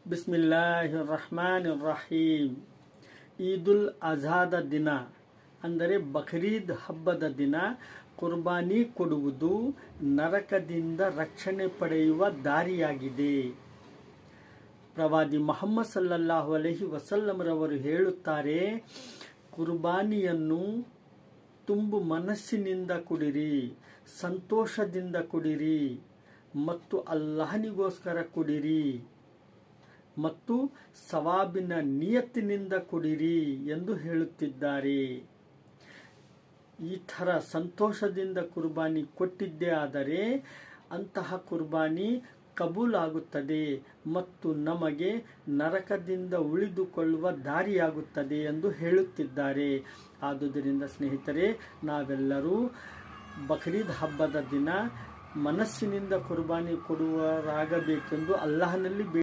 ಬಿಸ್ಮಿಲ್ಲಾಹಿರ್ ರಹಮಾನಿರ್ ರಹೀಂ. ಈದುಲ್ ಅಜಾದ ದಿನ ಅಂದರೆ ಬಕ್ರೀದ್ ಹಬ್ಬದ ದಿನ ಕುರ್ಬಾನಿ ಕೊಡುವುದು ನರಕದಿಂದ ರಕ್ಷಣೆ ಪಡೆಯುವ ದಾರಿಯಾಗಿದೆ. ಪ್ರವಾದಿ ಮುಹಮ್ಮದ್ ಸಲ್ಲಲ್ಲಾಹು ಅಲೈಹಿ ವಸಲ್ಲಂರವರು ಹೇಳುತ್ತಾರೆ, ಕುರ್ಬಾನಿಯನ್ನು ತುಂಬು ಮನಸ್ಸಿನಿಂದ ಕೊಡಿರಿ, ಸಂತೋಷದಿಂದ ಕೊಡಿರಿ ಮತ್ತು ಅಲ್ಲಾಹನಿಗೋಸ್ಕರ ಕೊಡಿರಿ ಮತ್ತು ಸವಾಬಿನ ನಿಯತ್ತಿನಿಂದ ಕೊಡಿರಿ ಎಂದು ಹೇಳುತ್ತಿದ್ದಾರೆ. ಈ ಥರ ಸಂತೋಷದಿಂದ ಕುರ್ಬಾನಿ ಕೊಟ್ಟಿದ್ದೇ ಆದರೆ ಅಂತಹ ಕುರ್ಬಾನಿ ಕಬೂಲಾಗುತ್ತದೆ ಮತ್ತು ನಮಗೆ ನರಕದಿಂದ ಉಳಿದುಕೊಳ್ಳುವ ದಾರಿಯಾಗುತ್ತದೆ ಎಂದು ಹೇಳುತ್ತಿದ್ದಾರೆ. ಆದುದರಿಂದ ಸ್ನೇಹಿತರೆ, ನಾವೆಲ್ಲರೂ ಬಕ್ರೀದ್ ಹಬ್ಬದ ದಿನ ಮನಸ್ಸಿನಿಂದ ಕುರ್ಬಾನಿ ಕೊಡುವರಾಗಬೇಕೆಂದು ಅಲ್ಲಾಹನಲ್ಲಿ